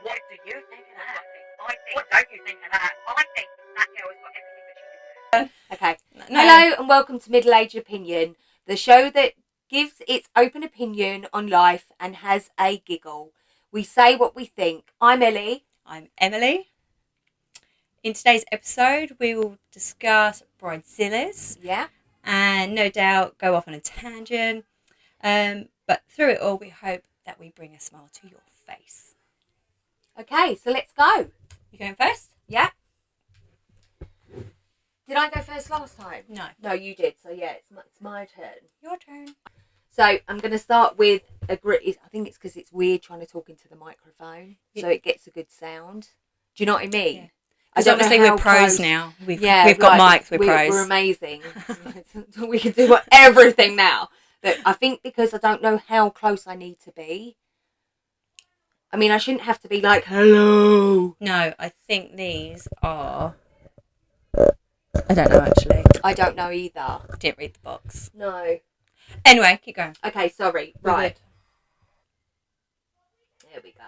What do you think of that? What don't you think of that? I think that girl has got everything that she deserves. Okay. No. Hello and welcome to Middle Age Opinion, the show that gives its open opinion on life and has a giggle. We say what we think. I'm Ellie. I'm Emily. In today's episode, we will discuss bridezillas. Yeah. And no doubt go off on a tangent. But through it all, we hope that we bring a smile to your face. Okay, so let's go. You going first? Yeah. Did I go first last time? No. No, you did. So yeah, it's my turn. Your turn. So I'm going to start with I think it's because it's weird trying to talk into the microphone, so it gets a good sound. Do you know what I mean? Yeah. Because obviously we're pros now. We've got mics. We're pros. We're amazing. We can do everything now. But I think because I don't know how close I need to be. I mean, I shouldn't have to be like, hello. No, I think these are... I don't know, actually. I don't know either. I didn't read the box. No. Anyway, keep going. Okay, sorry. Right. There we go.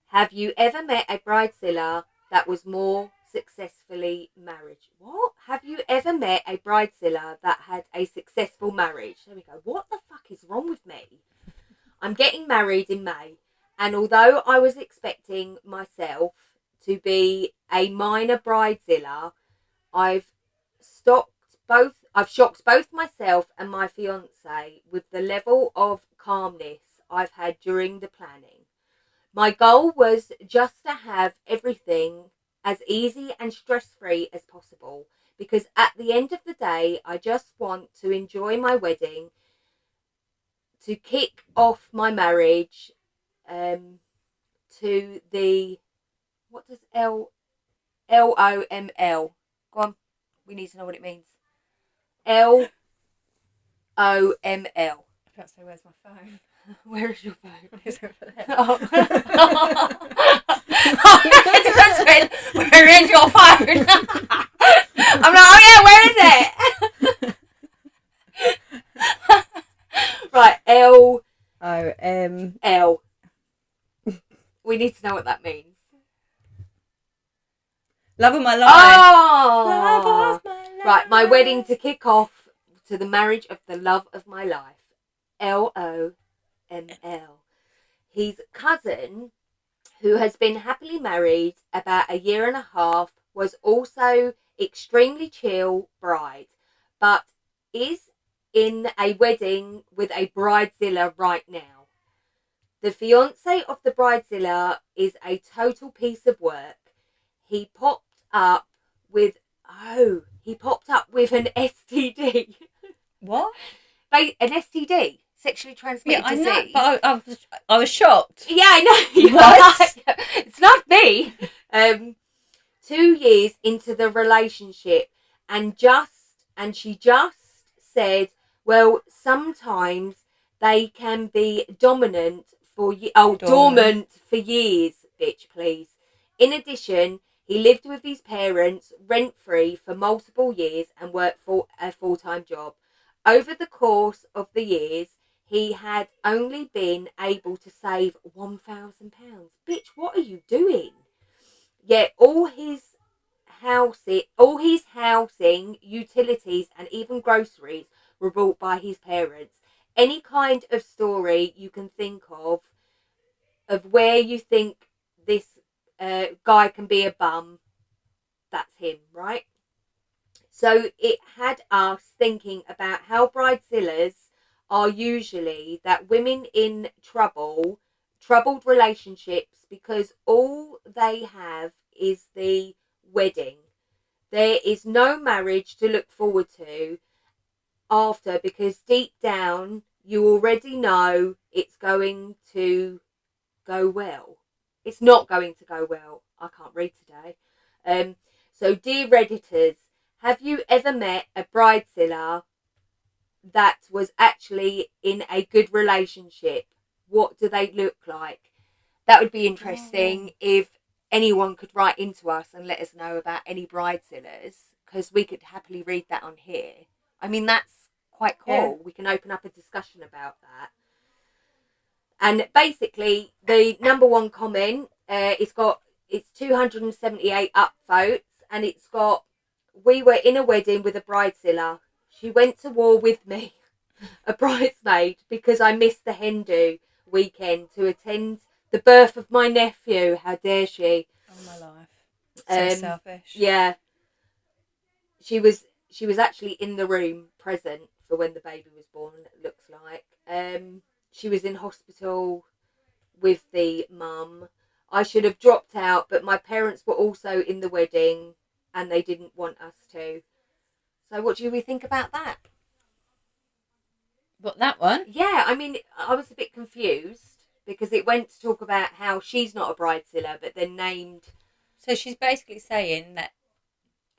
Have you ever met a bridezilla that was more successfully married? What? Have you ever met a bridezilla that had a successful marriage? There we go. What the fuck is wrong with me? I'm getting married in May, and although I was expecting myself to be a minor bridezilla, I've shocked both myself and my fiance with the level of calmness I've had during the planning. My goal was just to have everything as easy and stress-free as possible, because at the end of the day, I just want to enjoy my wedding, to kick off my marriage, to the, what does LOML? Go on, we need to know what it means. LOML. I can't say where's my phone. Where is your phone? It's over there. Oh. I just went, where is your phone? I'm like, oh yeah, where is it? Right, LOML. We need to know what that means. Love of my life. Oh! Love of my life. Right, my wedding to kick off to the marriage of the love of my life. LOML. His cousin, who has been happily married about a year and a half, was also extremely chill bride, but is in a wedding with a bridezilla right now. The fiance of the bridezilla is a total piece of work. He popped up with an STD. What? An STD, sexually transmitted disease. Yeah, I know, but I was shocked. Yeah, I know. What? It's not me. 2 years into the relationship, and she just said, well, sometimes they can be dormant for years, bitch, please. In addition, he lived with his parents rent-free for multiple years and worked for a full-time job. Over the course of the years, he had only been able to save £1,000. Bitch, what are you doing? Yet all his housing, utilities, and even groceries were bought by his parents. Any kind of story you can think of where you think this guy can be a bum, that's him, right? So it had us thinking about how bridezillas are usually that women in troubled relationships, because all they have is the wedding. There is no marriage to look forward to after, because deep down you already know it's going to go well. It's not going to go well. I can't read today. So dear Redditors, have you ever met a bridezilla that was actually in a good relationship? What do they look like? That would be interesting if anyone could write into us and let us know about any bridezillas, because we could happily read that on here. I mean, that's quite cool. Yeah. We can open up a discussion about that. And basically, the number one comment, it's 278 upvotes, and it's got, we were in a wedding with a bridezilla. She went to war with me, a bridesmaid, because I missed the hen do weekend to attend the birth of my nephew. How dare she? Oh my life. So selfish. Yeah. She was actually in the room present for when the baby was born, it looks like. She was in hospital with the mum. I should have dropped out, but my parents were also in the wedding and they didn't want us to. So what do we think about that? What, that one? Yeah, I mean, I was a bit confused because it went to talk about how she's not a bridezilla, but then named. So she's basically saying that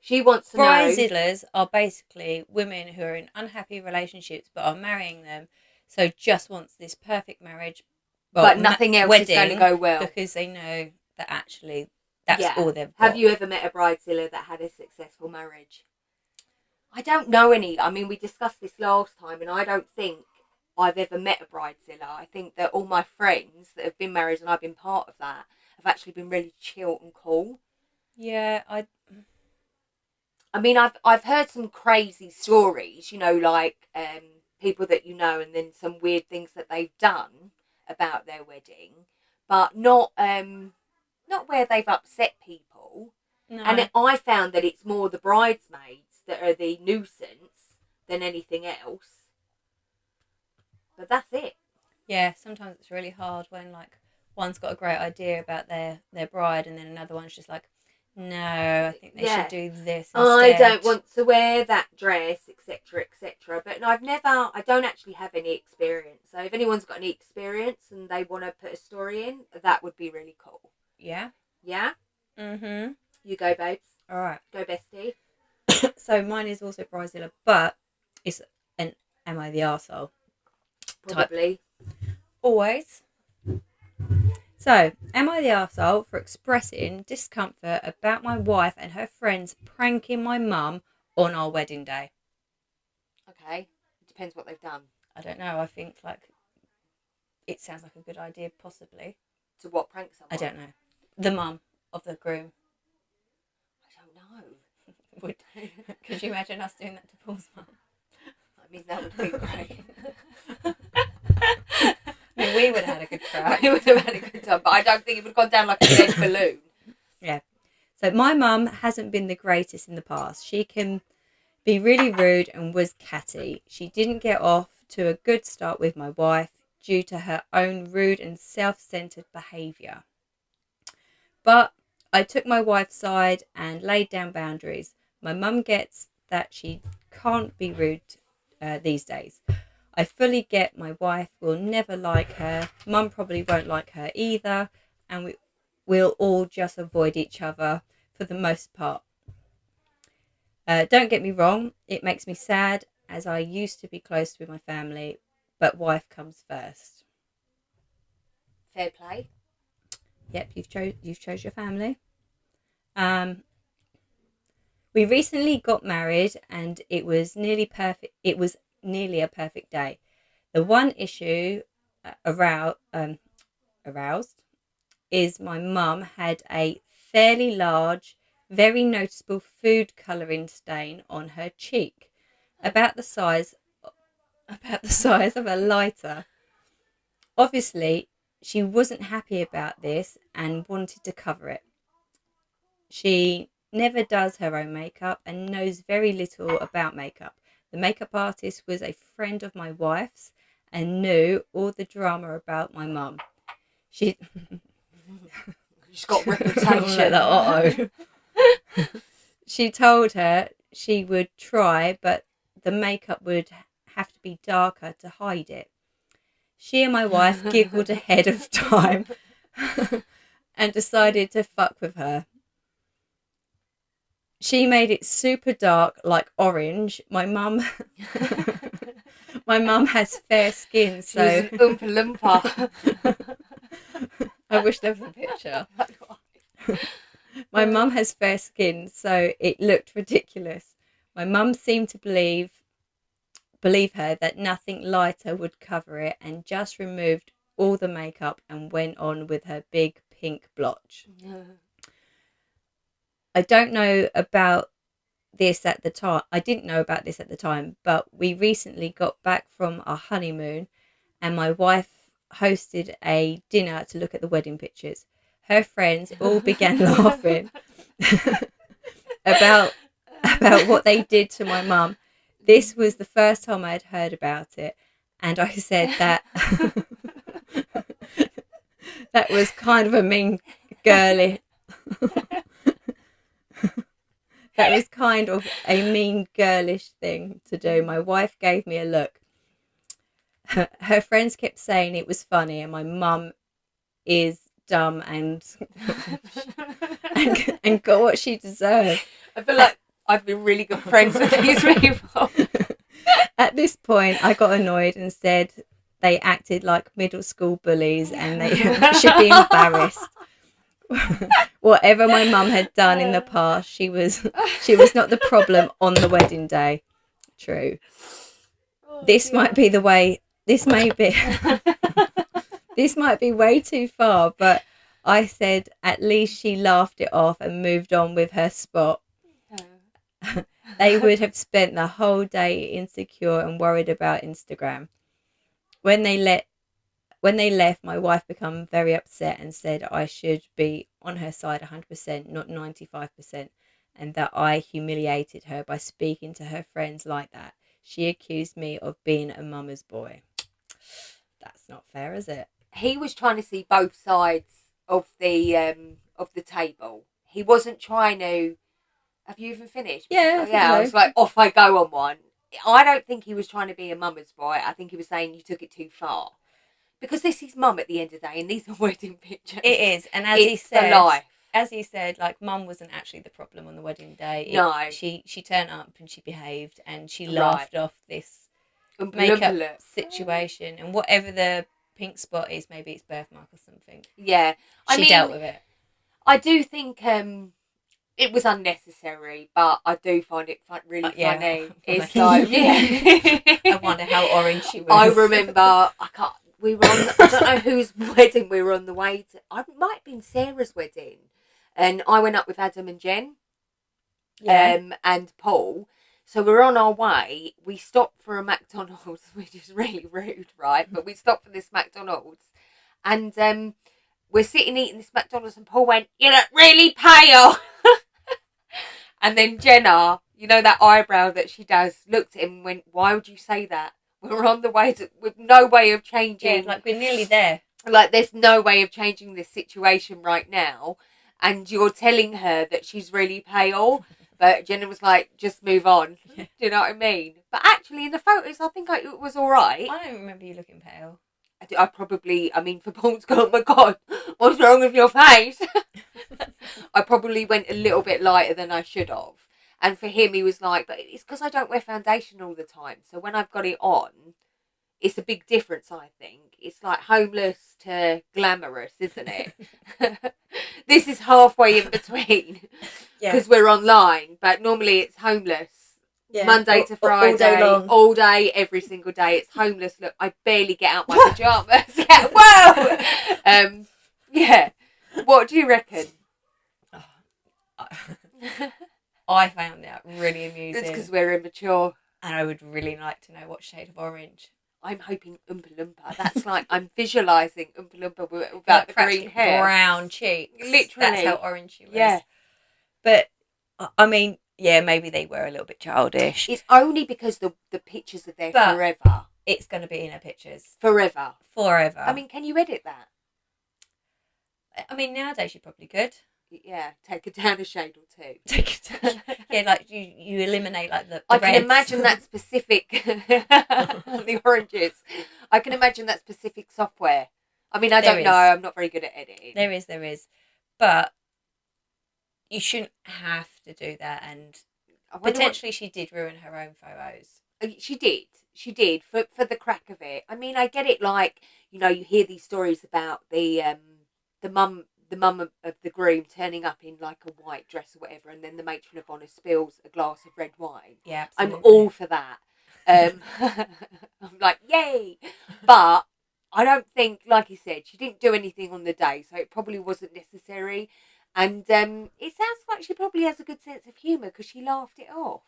She wants to know. bridezillas are basically women who are in unhappy relationships but are marrying them, so just wants this perfect marriage, but nothing else is going to go well because they know that actually that's all they've got. Have you ever met a bridezilla that had a successful marriage? I don't know any. I mean, we discussed this last time, and I don't think I've ever met a bridezilla. I think that all my friends that have been married, and I've been part of that, have actually been really chill and cool. Yeah, I mean, I've heard some crazy stories, like people that and then some weird things that they've done about their wedding, but not where they've upset people. no. And I found that it's more the bridesmaids that are the nuisance than anything else. But that's it. Yeah, sometimes it's really hard when like one's got a great idea about their bride and then another one's just like, no, I think they should do this instead. I don't want to wear that dress, etc., etc. But I don't actually have any experience. So if anyone's got any experience and they want to put a story in, that would be really cool. Yeah? Yeah? Mm-hmm. You go, babes. All right. Go, bestie. So mine is also bridezilla, but it's an am I the arsehole? Probably. Type. Always. So, am I the arsehole for expressing discomfort about my wife and her friends pranking my mum on our wedding day? Okay. It depends what they've done. I don't know. I think like it sounds like a good idea, possibly. To what, prank someone? I don't know. The mum of the groom. I don't know. Could you imagine us doing that to Paul's mum? I mean, that would be great. I mean, we would have had a good cry. We would have had a good time, but I don't think it would have gone down like a dead balloon. Yeah. So my mum hasn't been the greatest in the past. She can be really rude and was catty. She didn't get off to a good start with my wife due to her own rude and self-centered behaviour. But I took my wife's side and laid down boundaries. My mum gets that she can't be rude these days. I fully get my wife will never like her. Mum probably won't like her either. And we'll all just avoid each other for the most part. Don't get me wrong. It makes me sad as I used to be close with my family. But wife comes first. Fair play. Yep, you've chose your family. We recently got married and it was nearly perfect. It was nearly a perfect day. The one issue aroused is my mum had a fairly large, very noticeable food colouring stain on her cheek, about the size of a lighter. Obviously, she wasn't happy about this and wanted to cover it. She never does her own makeup and knows very little about makeup. The makeup artist was a friend of my wife's and knew all the drama about my mum. She's got reputation. She told her she would try, but the makeup would have to be darker to hide it. She and my wife giggled ahead of time and decided to fuck with her. She made it super dark, like orange. My mum has fair skin, so she's an Oompa Loompa. I wish there was a picture. My mum has fair skin, so it looked ridiculous. My mum seemed to believe her that nothing lighter would cover it and just removed all the makeup and went on with her big pink blotch. I don't know about this at the time. I didn't know about this at the time, but we recently got back from our honeymoon and my wife hosted a dinner to look at the wedding pictures. Her friends all began laughing about what they did to my mum. This was the first time I had heard about it, and I said that that was kind of a mean girly. That was kind of a mean girlish thing to do. My wife gave me a look. Her friends kept saying it was funny, and my mum is dumb and and got what she deserved. I feel like I've been really good friends with these people. At this point, I got annoyed and said they acted like middle school bullies and they should be embarrassed. Whatever my mum had done in the past, she was not the problem on the wedding day. True. This might be the way. This may be. This might be way too far, but I said at least she laughed it off and moved on with her spot. They would have spent the whole day insecure and worried about Instagram. When they left, my wife became very upset and said I should be on her side 100%, not 95%, and that I humiliated her by speaking to her friends like that. She accused me of being a mama's boy. That's not fair, is it? He was trying to see both sides of the table. He wasn't trying to. Have you even finished? Yeah. Yeah. I was like, off I go on one. I don't think he was trying to be a mama's boy. I think he was saying you took it too far. Because this is mum at the end of the day, and these are wedding pictures. It is, and as he said, like mum wasn't actually the problem on the wedding day. No, she turned up and she behaved and she laughed off this Oompa makeup loompa. situation, and whatever the pink spot is, maybe it's birthmark or something. Yeah, She dealt with it. I do think it was unnecessary, but I do find it really funny. It's like, I wonder how orange she was. I remember, we were on, I don't know whose wedding we were on the way to. It might have been Sarah's wedding. And I went up with Adam and Jen and Paul. So we're on our way. We stopped for a McDonald's, which is really rude, right? But we stopped for this McDonald's. And we're sitting eating this McDonald's and Paul went, "You look really pale." And then Jenna, you know that eyebrow that she does, looked at him and went, "Why would you say that? We're on the way with no way of changing." Yeah, like we're nearly there. Like there's no way of changing this situation right now. And you're telling her that she's really pale. But Jenna was like, just move on. Yeah. Do you know what I mean? But actually in the photos, I think it was all right. I don't remember you looking pale. For Paul's go, "Oh my God, what's wrong with your face?" I probably went a little bit lighter than I should have. And for him, he was like, but it's because I don't wear foundation all the time. So when I've got it on, it's a big difference, I think. It's like homeless to glamorous, isn't it? This is halfway in between. Because we're online. But normally it's homeless. Yeah. Monday to Friday. All day, every single day. It's homeless. Look, I barely get out my pyjamas. Yeah, whoa! Yeah. What do you reckon? I found that really amusing. It's because we're immature. And I would really like to know what shade of orange. I'm hoping Oompa Loompa. That's like, I'm visualising Oompa Loompa without the green hair. Brown cheeks. Literally. That's how orange she was. Yeah. But, I mean, yeah, maybe they were a little bit childish. It's only because the pictures are there forever. It's going to be in her pictures. Forever. I mean, can you edit that? I mean, nowadays you probably could. Yeah, take it down a shade or two. Take it down. Yeah, like you eliminate like the I reds. can imagine that specific the oranges. I can imagine that specific software. I mean, I don't know. I'm not very good at editing. There is, but you shouldn't have to do that. And potentially, she did ruin her own photos. She did for the crack of it. I mean, I get it. Like, you know, you hear these stories about the mum of the groom turning up in like a white dress or whatever, and then the matron of honour spills a glass of red wine. Yeah, absolutely. I'm all for that. I'm like, yay! But I don't think, like you said, she didn't do anything on the day, so it probably wasn't necessary. And it sounds like she probably has a good sense of humour because she laughed it off.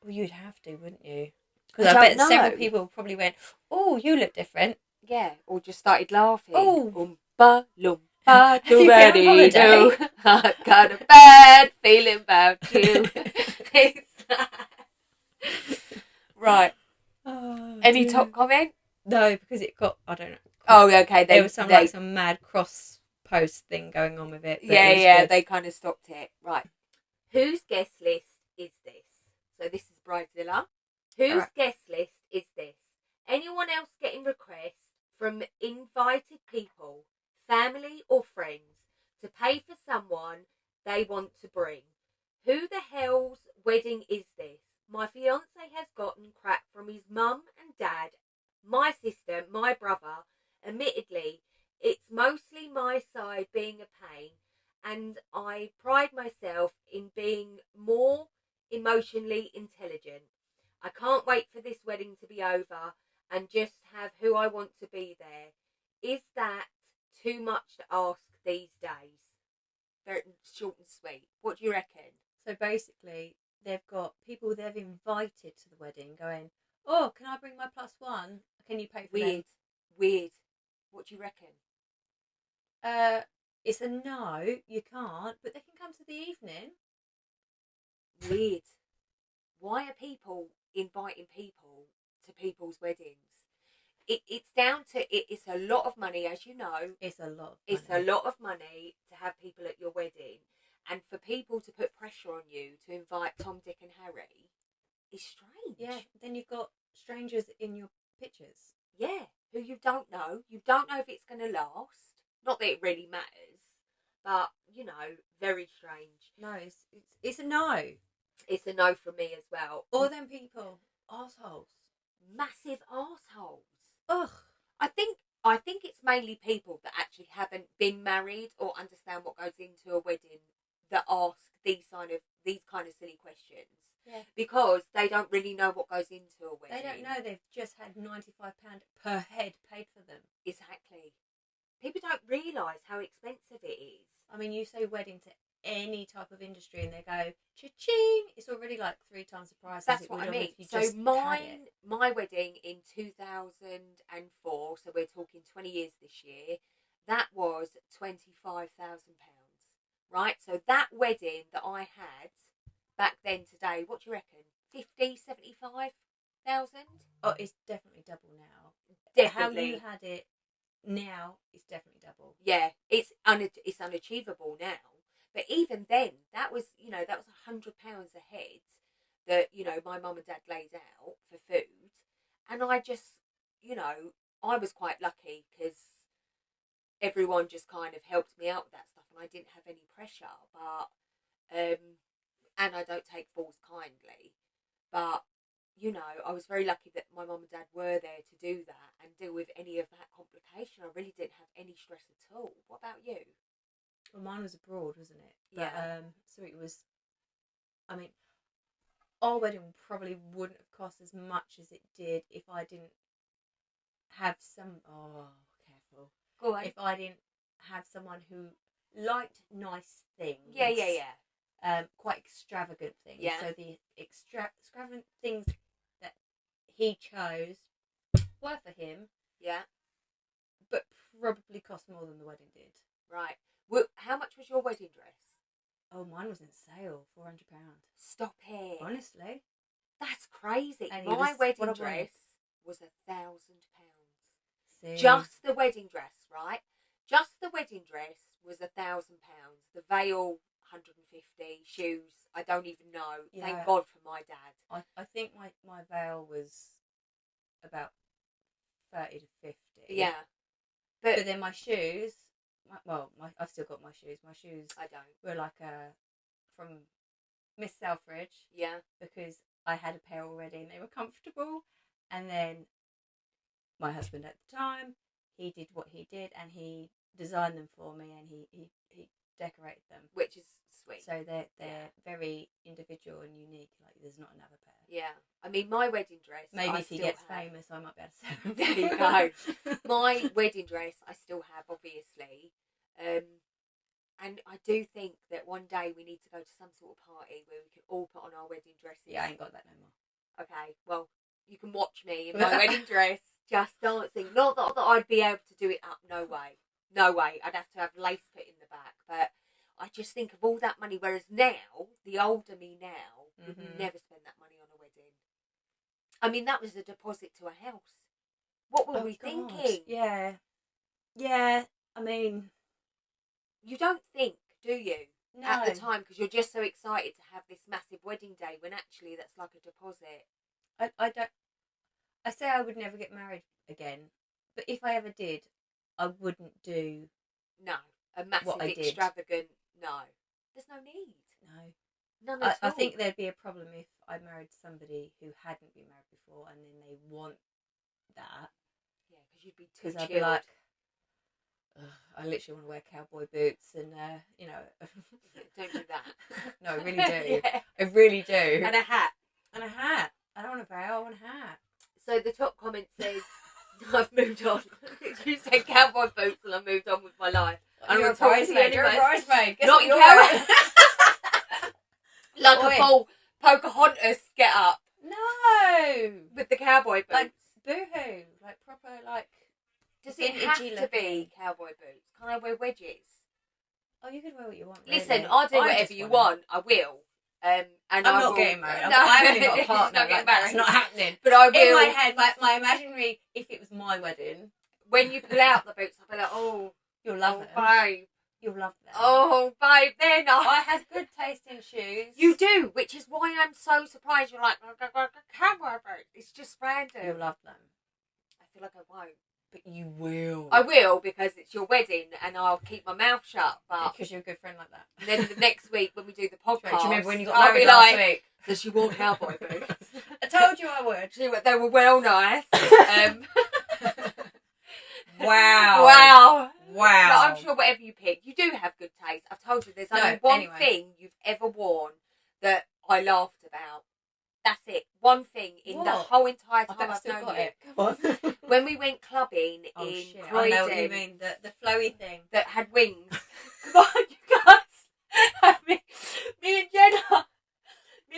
Well, you'd have to, wouldn't you? I Because I don't bet several know. people probably went, "Oh, you look different." Yeah, or just started laughing. Oh, Oompa loompa have you been on doobity holiday? doo. I've got a bad feeling about you. It's that. Right. Oh Any top dear. comment? No, because it got, I don't know. Oh, okay. There was They some mad cross post thing going on with it, but it yeah, was yeah. good. They kind of stopped it. Right. Whose guest list is this? So this is Bridezilla. All Whose right. guest list is this? Anyone else getting requests from invited people, family or friends, to pay for someone they want to bring? Who the hell's wedding is this? My fiance has gotten crap from his mum and dad, my sister, my brother. Admittedly, it's mostly my side being a pain, and I pride myself in being more emotionally intelligent. I can't wait for this wedding to be over and just have who I want to be there. Is that too much to ask these days? Very short and sweet. What do you reckon? So basically, they've got people they've invited to the wedding going, "Oh, can I bring my plus one? Can you pay for them?" Weird. Weird. What do you reckon? Uh, it's a no, you can't, but they can come to the evening. Weird. Why are people inviting people to people's weddings? It's down to it's a lot of money, as you know. It's a lot of It's a money. lot of money to have people at your wedding, and for people to put pressure on you to invite Tom, Dick, and Harry is strange. Yeah, then you've got strangers in your pictures. Yeah, who you don't know. You don't know if it's going to last. Not that it really matters, but very strange. No, it's a no. It's a no from me as well. All them people, assholes. Massive assholes. Ugh. I think I think it's mainly people that actually haven't been married or understand what goes into a wedding that ask these kind of silly questions. Yeah. Because they don't really know what goes into a wedding. They don't know they've just had £95 per head paid for them. Exactly. People don't realise how expensive it is. I mean, you say wedding to any type of industry and they go cha-ching, it's already like 3 times the price as That's it what would I have mean. if you So just had it. my wedding in 2004, so we're talking 20 years this year, that was £25,000. Right? So that wedding that I had back then today, what do you reckon? 50, 75,000? Oh, it's definitely double now. How you Definitely. had it now is definitely double. Yeah, it's unachievable now. But even then, that was £100 a head that my mum and dad laid out for food, and I just I was quite lucky because everyone just kind of helped me out with that stuff, and I didn't have any pressure. But and I don't take falls kindly, but I was very lucky that my mum and dad were there to do that and deal with any of that complication. I really didn't have any stress at all. What about you? Well, mine was abroad, wasn't it? But Yeah. so it was. I mean, our wedding probably wouldn't have cost as much as it did if I didn't have some. Oh, careful! Go on. If I didn't have someone who liked nice things. Yeah, yeah, yeah. Quite extravagant things. Yeah. So the extravagant things that he chose were for him, Yeah. but probably cost more than the wedding did. Right. How much was your wedding dress? Oh, mine was in sale, £400. Stop it. Honestly, That's crazy. and My what wedding I wanted. dress was £1,000. See, Just the wedding dress, right? Just the wedding dress was £1,000. The veil, 150. Shoes, I don't even know. Yeah. Thank God for my dad. I think my veil was about 30 to 50. Yeah, but then my shoes. I've still got my shoes. My shoes I don't. were like from Miss Selfridge. Yeah. Because I had a pair already and they were comfortable. And then my husband at the time, he did what he did and he designed them for me and he decorated them, which is sweet. So they're very individual and unique. Like there's not another pair. Yeah, I mean my wedding dress. Maybe if he gets famous, I might be able to sell him. There you go. My wedding dress, I still have, obviously, and I do think that one day we need to go to some sort of party where we can all put on our wedding dresses. Yeah, I ain't got that no more. Okay, well, you can watch me in my wedding dress just dancing. Not that I'd be able to do it up. No way. No way. I'd have to have lace put in the back. But I just think of all that money. Whereas now, the older me now would never spend that money on a wedding. I mean, that was a deposit to a house. What were we thinking? Yeah. Yeah. I mean, you don't think, do you? No. At the time, because you're just so excited to have this massive wedding day when actually that's like a deposit. I don't. I say I would never get married again, but if I ever did, I wouldn't do. No, a massive extravagant. No, there's no need. No, none at all. I think there'd be a problem if I married somebody who hadn't been married before, and then they want that. Yeah, because you'd be too chilled. I'd be like, I literally want to wear cowboy boots and you know. Don't do that. No, I really do. Yeah. I really do. And a hat. I don't want a veil. I want a hat. So the top comment says, I've moved on. You said cowboy boots and I moved on with my life. You're a bridesmaid. You're a bridesmaid. Not in cowboy. Like a full Pocahontas get up. No. With the cowboy boots. Like boohoo. Like proper like. Does it have to be cowboy boots? Can I wear wedges? Oh, you can wear what you want. Really. Listen, I'll do whatever you want. I will. And I'm not getting married. I haven't got a partner. Not getting married. It's not happening. But I will. In my head, my imaginary, if it was my wedding. When you pull out the boots, I'll be like, oh. You'll love them. Babe. You'll love them. Oh, babe, they're nice. I have good taste in shoes. You do, which is why I'm so surprised. You're like, cowboy boots. It's just random. You'll love them. I feel like I won't. But you will. I will, because it's your wedding and I'll keep my mouth shut. But because you're a good friend like that. And then the next week when we do the podcast, do you remember when you got married last week? So she wore cowboy boots. I told you I would. They were well nice. Wow. But I'm sure whatever you pick, you do have good taste. I've told you there's only one thing you've ever worn that I laughed about. That's it. One thing in the whole entire time I've known you. Come on. When we went clubbing in Croydon. I know what you mean. The flowy thing. That had wings. Come on, you guys. Me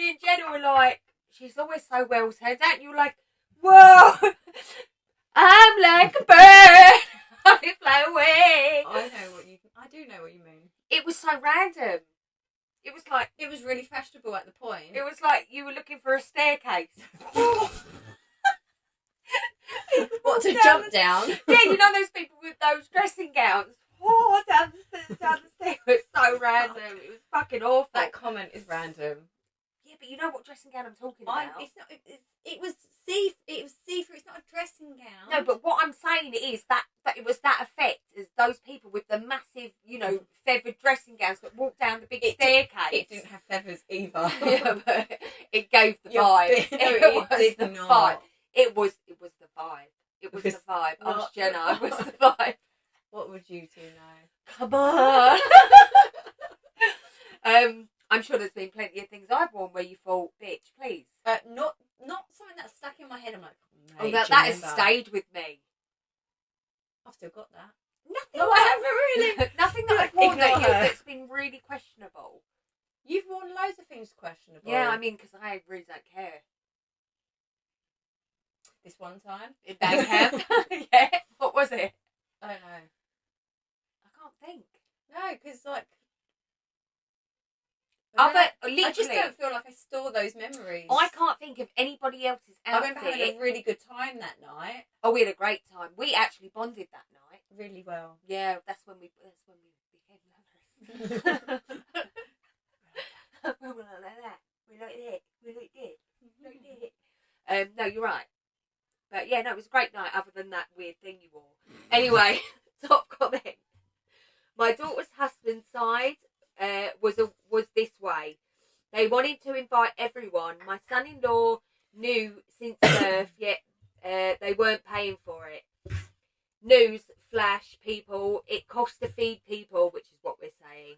and Jenna were like, she's always so well turned out. And you're like, whoa, I'm like a bird. I fly away. I do know what you mean. It was so random. It was like... It was really fashionable at the point. It was like you were looking for a staircase. What, to jump down? Yeah, you know those people with those dressing gowns? Oh, down the stairs. It was so random. It was fucking awful. That comment is random. Yeah, but you know what dressing gown I'm talking about? It was see-through. It's not a dressing gown. No, but what I'm saying is that it was that effect as those people with the massive, feathered dressing gowns that walked down the big staircase. It didn't have feathers either. Yeah, but it gave the vibe. It was the vibe. It was the vibe. It was the vibe. I was Jenna. It was the vibe. What would you two know? Come on. I'm sure there's been plenty of things I've worn where you thought, bitch, please. Not something that's stuck in my head. I'm like, mate, that has stayed with me. I've still got that. Nothing. No, I haven't really. Nothing that I've worn that's been really questionable. You've worn loads of things questionable. Yeah, I mean, because I really don't care. This one time in band camp. Yeah. What was it? I don't know. I can't think. No, because I just don't feel like I store those memories. I can't think of anybody else's outfit. I remember having a really good time that night. Oh, we had a great time. We actually bonded that night. Really well. Yeah, that's when we became lovers. We were like that. We like it. We like it. We like it. No, you're right. But yeah, no, it was a great night. Other than that weird thing you wore. Anyway, top comment. My daughter's husband's side was this way. They wanted to invite everyone. My son-in-law knew since birth, yet they weren't paying for it. News flash, people. It costs to feed people, which is what we're saying.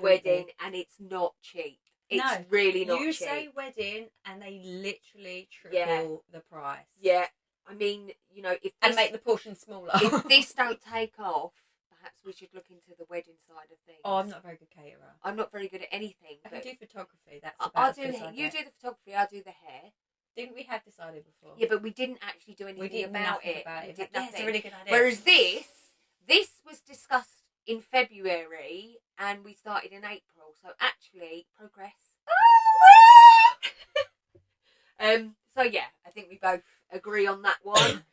wedding and it's not cheap. It's really not cheap. You say wedding and they literally triple the price. Yeah. I mean, you know, if this, and make the portion smaller. If this don't take off, perhaps we should look into the wedding side of things. Oh, I'm not a very good caterer. I'm not very good at anything. I can do photography. That's I'll about do. You do the photography. I do the hair. Didn't we have decided before? Yeah, but we didn't actually do anything about it. We did nothing. It's a really good idea. Whereas this was discussed in February and we started in April. So actually, progress. So yeah, I think we both agree on that one.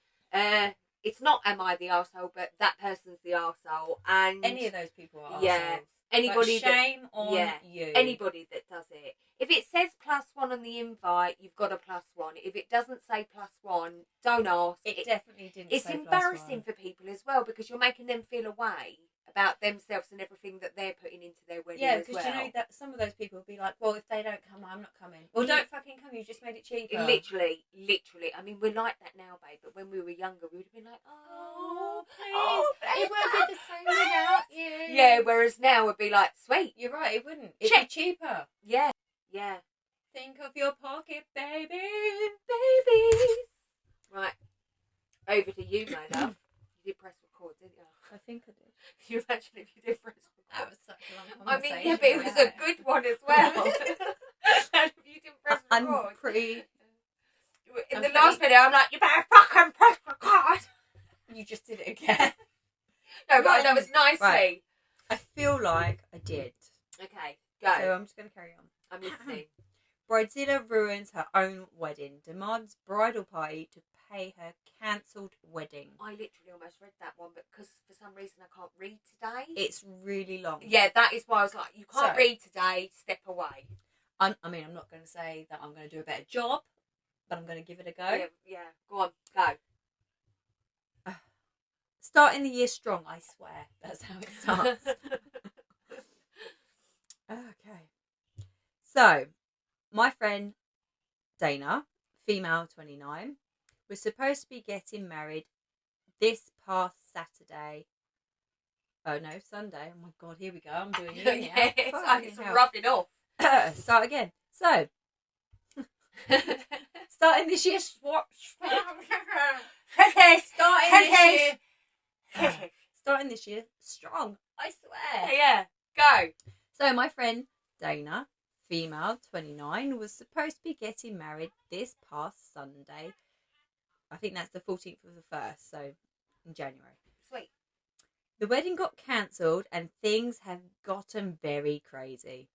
It's not am I the arsehole, but that person's the arsehole. And any of those people are yeah, arseholes. anybody but shame on you. Anybody that does it. If it says +1 on the invite, you've got a +1. If it doesn't say +1, don't ask. It definitely didn't. It's say embarrassing for people as well because you're making them feel away about themselves and everything that they're putting into their wedding as well. Yeah, because you know that some of those people will be like, well, if they don't come, I'm not coming. Well, don't fucking come, you just made it cheaper. Literally. I mean, we're like that now, babe, but when we were younger, we would have been like, please. It won't be the same without you. Yeah, whereas now would be like, sweet. You're right, it wouldn't. It'd be cheaper. Yeah. Think of your pocket, baby. Babies. Right. Over to you, my love. You did press record, didn't you? I think I did. Can you imagine if you did press record? That was such a long conversation. I mean, yeah, but it was a good one as well. And if you didn't press record. In the last video, I'm like, you better fucking press record. You just did it again. No, but that was nicely. Right. I feel like I did. Okay, go. So I'm just going to carry on. I'm listening. Bridezilla ruins her own wedding, demands bridal party to pay her cancelled wedding. I literally almost read that one, but because for some reason I can't read today. It's really long. Yeah, that is why I was like, you can't read today, step away. I'm not going to say that I'm going to do a better job, but I'm going to give it a go. Yeah. Go on, go. Starting the year strong, I swear. That's how it starts. Okay. So, my friend Dana, female 29, was supposed to be getting married this past Saturday. Oh no, Sunday. Oh my god, here we go. I'm doing it now. It's rubbing off. Start again. So, starting this year starting this year strong, I swear. Yeah, go. So my friend Dana, female 29, was supposed to be getting married this past Sunday. I think that's the 14th of the 1st, so in January. Sweet. The wedding got cancelled and things have gotten very crazy.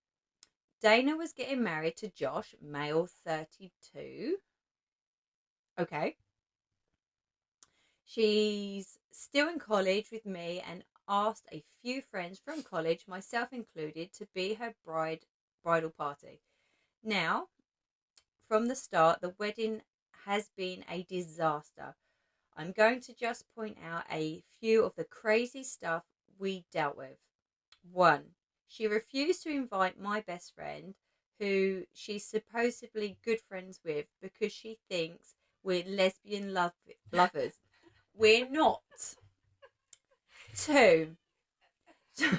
Dana was getting married to Josh, male 32. Okay. She's still in college with me and asked a few friends from college, myself included, to be her bridal party. Now, from the start, the wedding has been a disaster. I'm going to just point out a few of the crazy stuff we dealt with. 1. She refused to invite my best friend, who she's supposedly good friends with, because she thinks we're lesbian lovers. We're not. 2. Does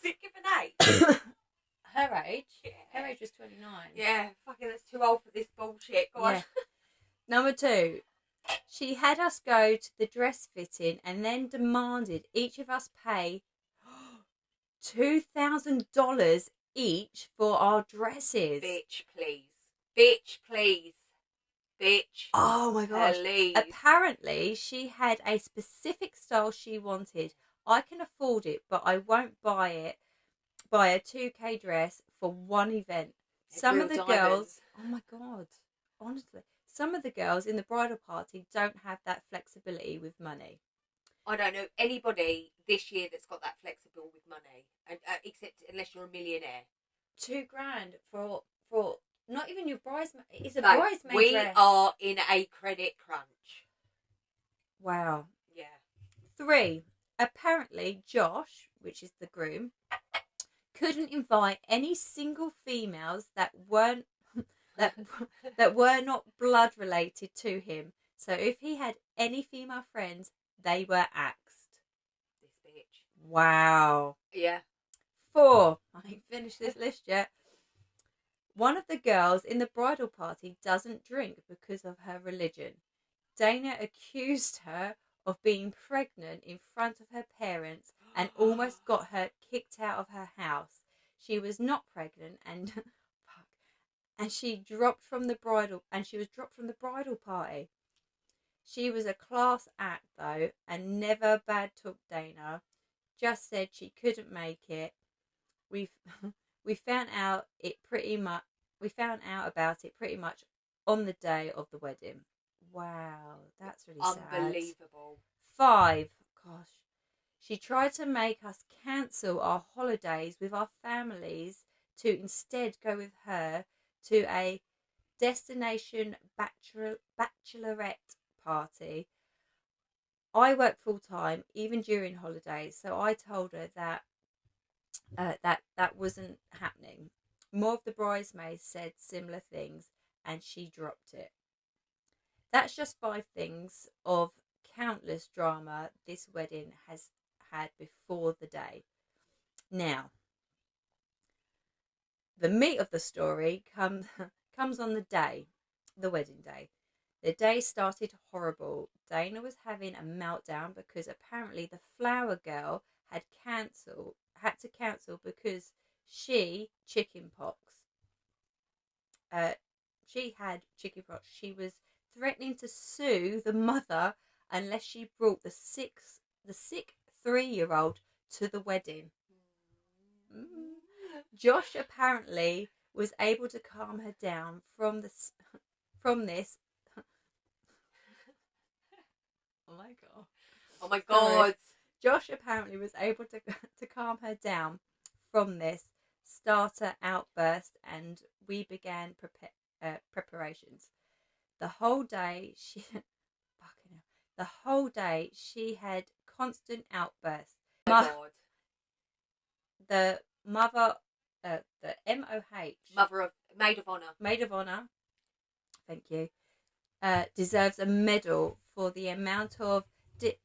it give an age? Her age? Yeah. Her age was 29. Yeah, fucking that's too old for this bullshit. Go on. Yeah. Number 2. She had us go to the dress fitting and then demanded each of us pay $2,000 each for our dresses. Bitch, please. Bitch, please. Bitch. Oh my gosh. Please. Apparently, she had a specific style she wanted. I can afford it, but I won't buy a 2K dress for one event. Some of the girls, oh my God, honestly, some of the girls in the bridal party don't have that flexibility with money. I don't know anybody this year that's got that flexible with money, except unless you're a millionaire. $2,000 for not even your bridesmaid. It's a bridesmaid we dress. are in a credit crunch. Wow. Yeah. 3. Apparently, Josh, which is the groom, couldn't invite any single females that weren't that were not blood related to him. So if he had any female friends, they were axed. This bitch. Wow. Yeah. 4. I finished this list yet. One of the girls in the bridal party doesn't drink because of her religion. Dana accused her of being pregnant in front of her parents and almost got her kicked out of her house. She was not pregnant and and she was dropped from the bridal party. She was a class act though and never bad took Dana. Just said she couldn't make it. We we found out about it pretty much on the day of the wedding. Wow, that's really sad. Unbelievable. 5. Gosh. She tried to make us cancel our holidays with our families to instead go with her to a destination bachelorette party. I work full time even during holidays, so I told her that that wasn't happening. More of the bridesmaids said similar things, and she dropped it. That's just 5 things of countless drama this wedding has had before the day. Now, the meat of the story comes on the wedding day. The day started horrible. Dana was having a meltdown because apparently the flower girl had to cancel because chicken pox. She had chicken pox. She was threatening to sue the mother unless she brought the sick 3-year-old to the wedding. Josh apparently was able to calm her down from this. Oh my god! Oh my Sorry. god! Josh apparently was able to calm her down from this starter outburst, and we began preparations. The whole day she had constant outbursts. Oh my god. The mother, the MOH, Maid of Honor. Maid of Honor, thank you, deserves a medal for the amount of diplomacy,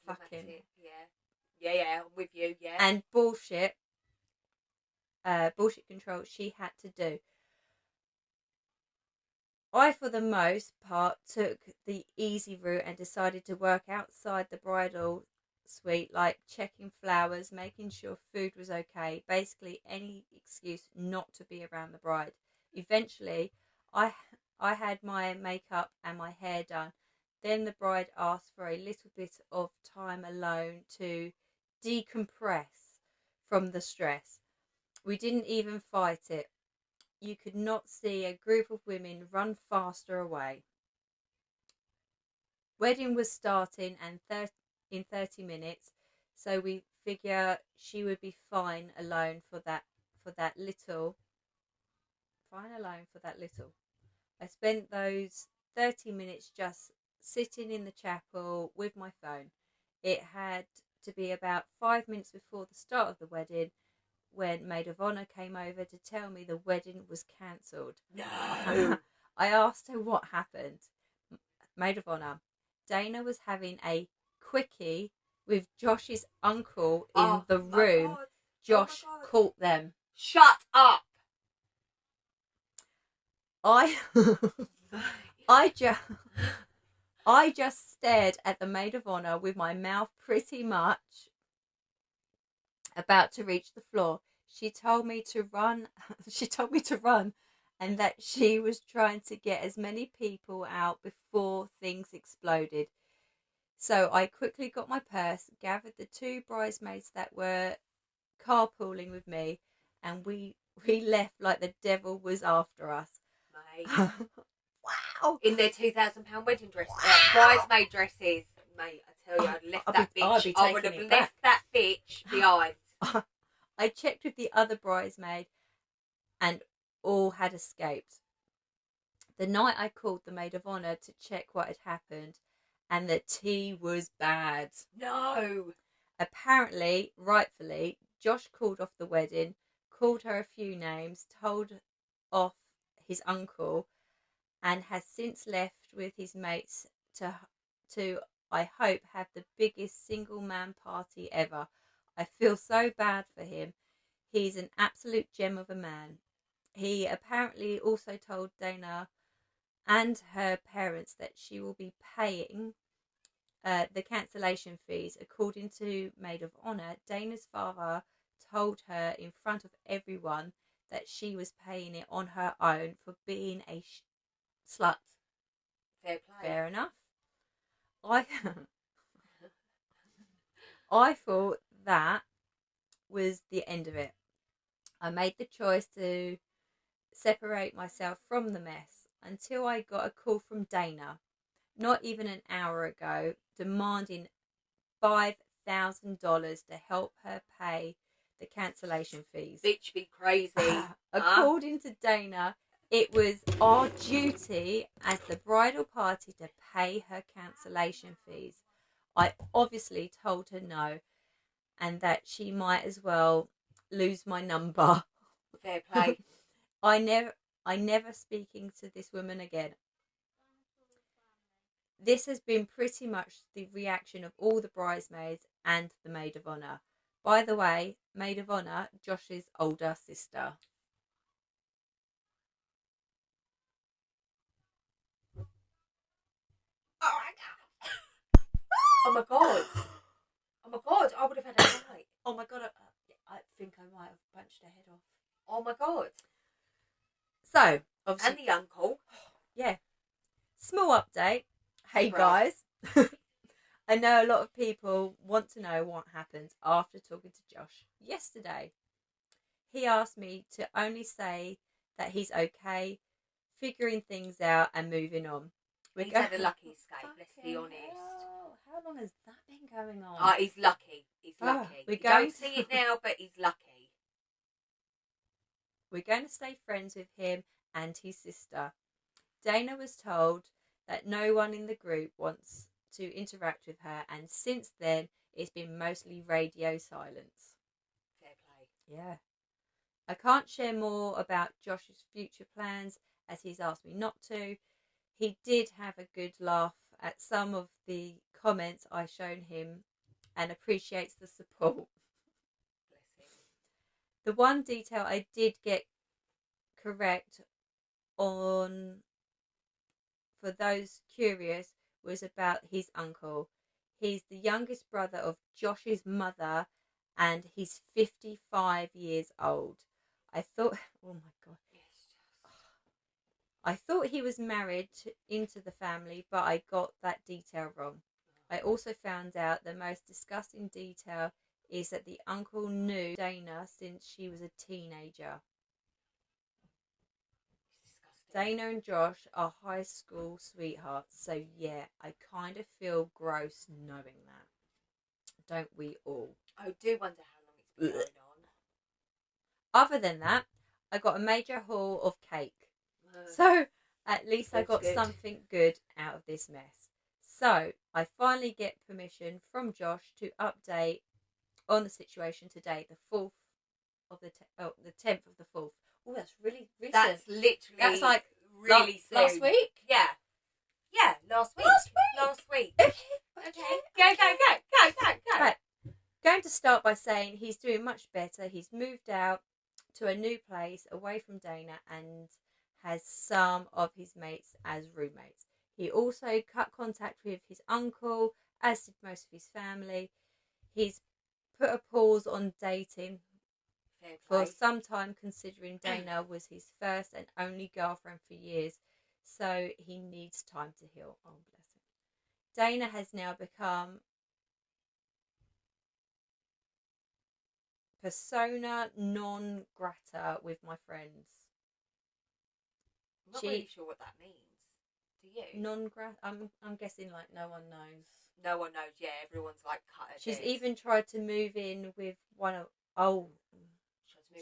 fucking, yeah, I'm with you, yeah, and bullshit control she had to do. I, for the most part, took the easy route and decided to work outside the bridal suite, like checking flowers, making sure food was okay, basically any excuse not to be around the bride. Eventually, I had my makeup and my hair done. Then the bride asked for a little bit of time alone to decompress from the stress. We didn't even fight it. You could not see a group of women run faster away. Wedding was starting and in 30 minutes, so we figure she would be fine alone for that little. Fine alone for that little. I spent those 30 minutes just sitting in the chapel with my phone. It had to be about 5 minutes before the start of the wedding when Maid of Honor came over to tell me the wedding was cancelled. No. I asked her what happened. Maid of Honor, Dana was having a quickie with Josh's uncle in the room. Josh caught them. Shut up. I just stared at the Maid of Honor with my mouth pretty much about to reach the floor. She told me to run. And that she was trying to get as many people out before things exploded. So I quickly got my purse, gathered the 2 bridesmaids that were carpooling with me, and we left like the devil was after us. Mate. Wow! In their £2,000 wedding dress, bridesmaid dresses, mate. I tell you, I'd left that bitch. I would have left that bitch behind. I checked with the other bridesmaid, and all had escaped. The night I called the Maid of Honor to check what had happened, and the tea was bad. No. Apparently, rightfully, Josh called off the wedding, called her a few names, told off his uncle, and has since left with his mates to, I hope, have the biggest single man party ever. I feel so bad for him. He's an absolute gem of a man. He apparently also told Dana and her parents that she will be paying the cancellation fees. According to Maid of Honor, Dana's father told her in front of everyone that she was paying it on her own for being a slut. Fair play. Fair enough. I I thought that was the end of it. I made the choice to separate myself from the mess until I got a call from Dana, not even an hour ago, demanding $5,000 to help her pay the cancellation fees. Bitch be crazy. According to Dana, it was our duty as the bridal party to pay her cancellation fees. I obviously told her no, and that she might as well lose my number. Fair play. I never speaking to this woman again. This has been pretty much the reaction of all the bridesmaids and the maid of honor. By the way, maid of honor, Josh's older sister. Oh my god. Oh my god, I would have had a fight. Oh my god, I think I might have punched her head off. Oh my god. So, and the uncle. Yeah. Small update. Hey Right. guys. I know a lot of people want to know what happened after talking to Josh yesterday. He asked me to only say that he's okay, figuring things out and moving on. He's had a lucky escape, let's be honest. How long has that been going on? He's lucky. He's lucky. You don't see it now, but he's lucky. We're going to stay friends with him and his sister. Dana was told that no one in the group wants to interact with her, and since then it's been mostly radio silence. Fair play. Yeah. I can't share more about Josh's future plans as he's asked me not to. He did have a good laugh at some of the comments I shown him and appreciates the support. Bless him. The one detail I did get correct on, for those curious, was about his uncle. He's the youngest brother of Josh's mother and he's 55 years old. I thought, oh my God. I thought he was married into the family, but I got that detail wrong. I also found out the most disgusting detail is that the uncle knew Dana since she was a teenager. Dana and Josh are high school sweethearts, so yeah, I kind of feel gross knowing that. Don't we all? I do wonder how long it's been going on. Other than that, I got a major haul of cake. So at least I got something good out of this mess. So I finally get permission from Josh to update on the situation today, the 4th of the 10th of the 4th. Oh, that's really recent. That's literally. That's like really soon. Last week. Yeah. Yeah, last week. Last week. Okay. Go. Right. Going to start by saying he's doing much better. He's moved out to a new place away from Dana and has some of his mates as roommates. He also cut contact with his uncle, as did most of his family. He's put a pause on dating for some time, considering Dana was his first and only girlfriend for years, so he needs time to heal. Oh, bless him. Dana has now become persona non grata with my friends. I'm not really sure what that means. Do you? Non grata. I'm guessing like no one knows. No one knows. Yeah, everyone's like cut her. She's even tried to move in with one of.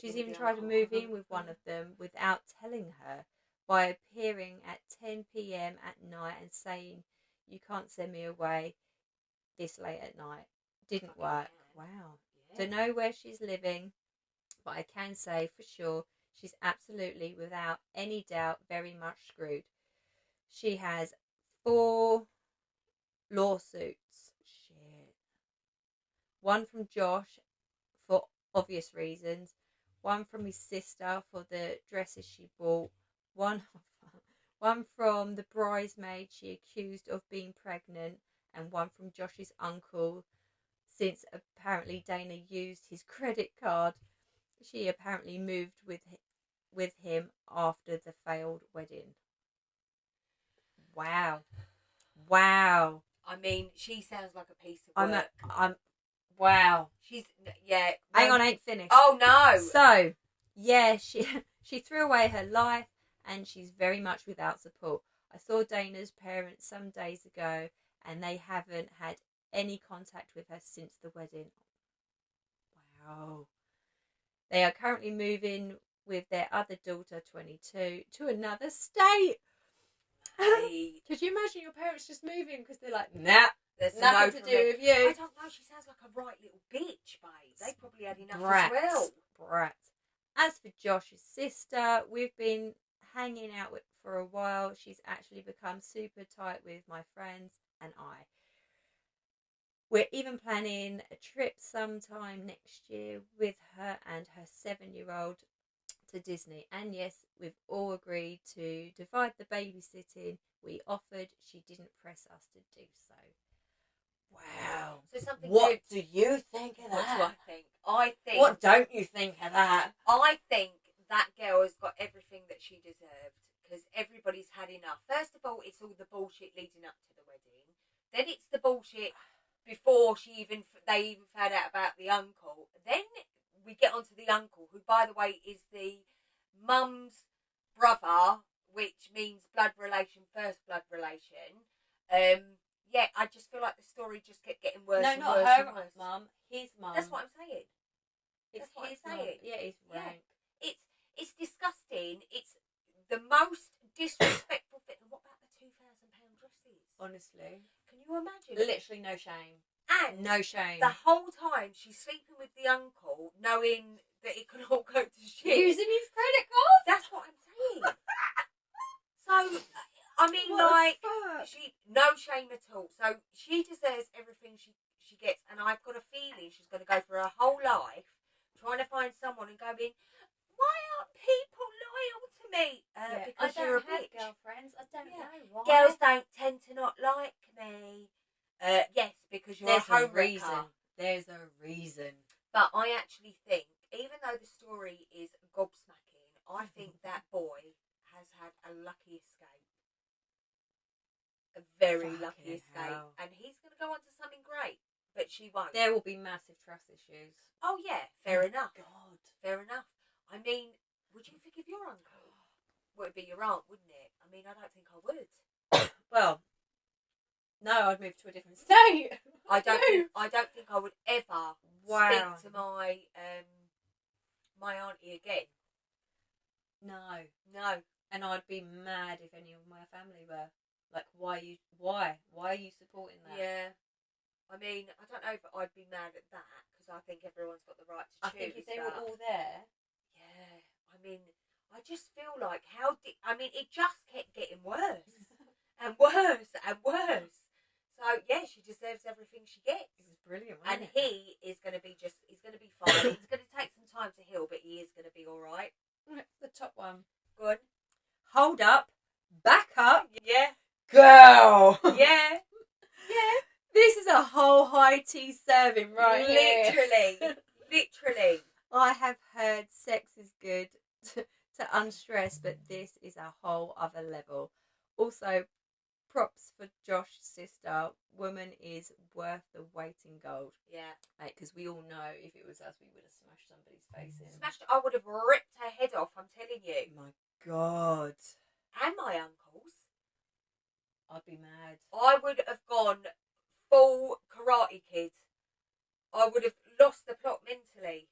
She's even tried to move in with one of them without telling her, by appearing at 10 p.m. at night and saying, "You can't send me away this late at night." Didn't work. Wow. Yeah. Don't know where she's living, but I can say for sure she's absolutely, without any doubt, very much screwed. She has 4 lawsuits. Shit. One from Josh for obvious reasons. One from his sister for the dresses she bought. One from the bridesmaid she accused of being pregnant. And one from Josh's uncle, since apparently Dana used his credit card. She apparently moved with him after the failed wedding. Wow. I mean, she sounds like a piece of work. Wow. She's, yeah. Hang on, I ain't finished. Oh, no. So, yeah, she threw away her life and she's very much without support. I saw Dana's parents some days ago and they haven't had any contact with her since the wedding. Wow. They are currently moving with their other daughter, 22, to another state. Hey. Could you imagine your parents just moving because they're like, nah, there's nothing to do with you? I don't know. She sounds like a right little bitch, babe. They probably had enough as well. Brat. As for Josh's sister, we've been hanging out with for a while. She's actually become super tight with my friends and I. We're even planning a trip sometime next year with her and her 7-year-old to Disney. And yes, we've all agreed to divide the babysitting we offered. She didn't press us to do so. Wow. So something what do you think of that? What do I think? I think... What don't you think of that? I think that girl has got everything that she deserved because everybody's had enough. First of all, it's all the bullshit leading up to the wedding. Then it's the bullshit before they even found out about the uncle. Then we get onto the uncle, who, by the way, is the mum's brother, which means blood relation, first blood relation. Yeah, I just feel like the story just kept getting worse and worse and worse. Mum, his mum. That's what I'm saying. It's That's what his I'm mum. saying. Yeah, it's rank. Yeah. It's disgusting. It's the most disrespectful thing. And what about the £2,000 dresses? Honestly. Can you imagine? Literally no shame. And no shame. The whole time she's sleeping with the uncle, knowing that it can all go to shit. Using his credit card? That's what I'm saying. So, I mean, no shame at all. So she deserves everything she gets, and I've got a feeling she's going to go for her whole life trying to find someone and going, why aren't people loyal to me? Because you're a bitch. Girlfriends. I don't know why. Girls don't tend to not like me. Yes, because you're a homewrecker. There's a reason. But I actually think, even though the story is gobsmacking, I think that boy has had a lucky escape. A very lucky escape. And he's going to go on to something great. But she won't. There will be massive trust issues. Oh, yeah. Fair enough. God. Fair enough. I mean, would you forgive your uncle? Well, it'd be your aunt, wouldn't it? I mean, I don't think I would. Well, no, I'd move to a different state. I don't think I would ever speak to my my auntie again. No. And I'd be mad if any of my family were like, why are you supporting that? Yeah. I mean, I don't know if I'd be mad at that because I think everyone's got the right to choose. I think if they were all there. Yeah. I mean, I just feel like it just kept getting worse and worse and worse. So yeah, she deserves everything she gets. It was brilliant, and he is going to be fine. It's going to take some time to heal, but he is going to be all right. The top one. Good. Hold up. Back up. Yeah. Girl. Yeah. Yeah. This is a whole high tea serving right here. Literally. I have heard sex is good to unstress, but this is a whole other level. Also, props for Josh's sister. Woman is worth the weight in gold. Yeah. Because we all know if it was us, we would have smashed somebody's face in. I would have ripped her head off, I'm telling you. My God. And my uncle's. I'd be mad. I would have gone full Karate Kid. I would have lost the plot mentally.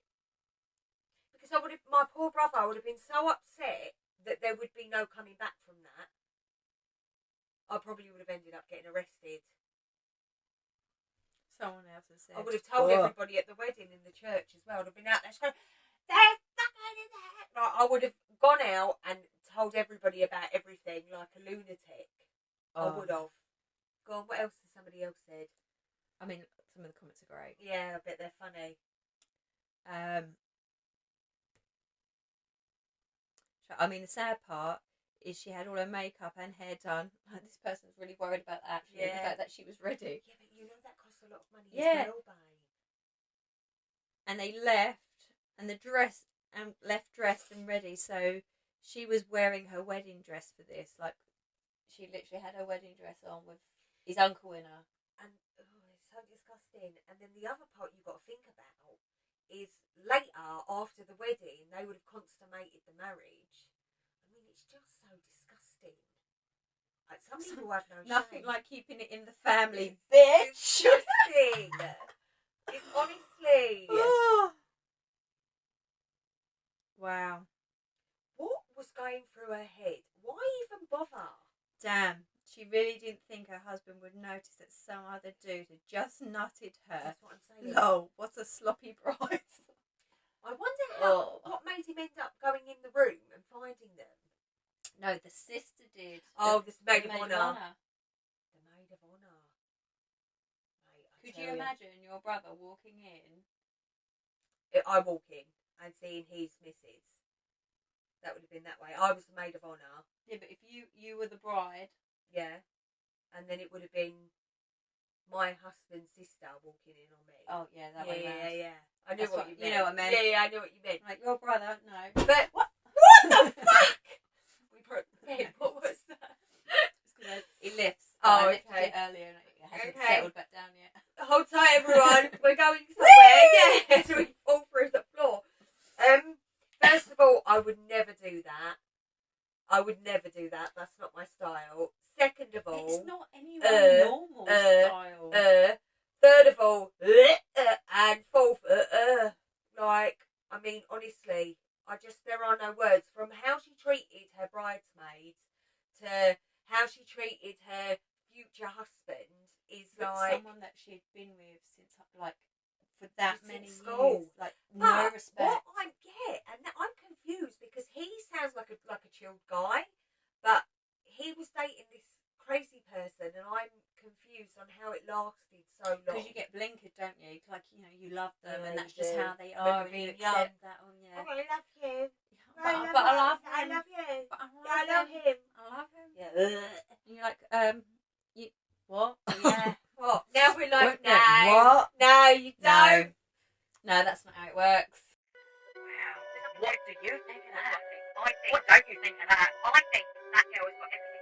Because my poor brother would have been so upset that there would be no coming back from that. I probably would have ended up getting arrested. Someone else has said. I would have told everybody at the wedding in the church as well. I'd have been out there going, there's nothing in there. Like, I would have gone out and told everybody about everything like a lunatic. I would have. Go on, what else has somebody else said? I mean, some of the comments are great. Yeah, I bet they're funny. I mean, the sad part is she had all her makeup and hair done. Like, this person's really worried about that, actually. Yeah. The fact that she was ready. Yeah, but you know that costs a lot of money Yeah. as well, babe. And they left, and the dress, and left dressed and ready. So she was wearing her wedding dress for this. Like, she literally had her wedding dress on with his uncle in her. And it's so disgusting. And then the other part you've got to think about is later, after the wedding, they would have consummated the marriage. I mean, it's just so disgusting. Like, some people have no Nothing shame. like keeping it in the family, It's bitch. disgusting. It's honestly. Oh. Wow. What was going through her head? Why even bother? Damn. She really didn't think her husband would notice that some other dude had just nutted her. That's what I'm saying. No, what a sloppy bride. I wonder what made him end up going in the room and finding them. No, the sister did. Oh, the maid of honour. The maid of honour. Mate, Could you imagine your brother walking in? I walk in and seeing his missus. That would have been that way. I was the maid of honour. Yeah, but if you were the bride. Yeah. And then it would have been my husband's sister walking in on me. Oh, yeah, that way around. Yeah. I knew what you meant. You know what I meant. Yeah, I knew what you meant. Like, your brother, no. But what the fuck? We broke the bed. What was that? It's because he lifts. Oh, I lifted okay. it earlier and it hasn't Okay. settled back down yet. Hold tight, everyone. We're going somewhere. Yeah, so we fall through the floor. First of all, I would never do that. That's not my style. Second of all, it's not anyone's normal style. Third of all, and fourth, like, I mean, honestly, there are no words. From how she treated her bridesmaids to how she treated her future husband is but like someone that she'd been with since, like, for that many school. years. Like, But no respect. what I get, and I'm confused because he sounds like a chilled guy, but he was dating this crazy person, and I'm confused on how it lasted so long. Because you get blinkered, don't you? Like, you know, you love them, Yeah, and that's you just do. how they are, and you being accept that. Oh, yeah. Oh, I love you. But I love him. I love you. But I love him. I love him. Yeah. And you're like, what? Yeah. What? Now we're like, What? no. What? No, you don't. No, that's not how it works. Wow. What do you think of that? What don't you think of that? I think that girl has got everything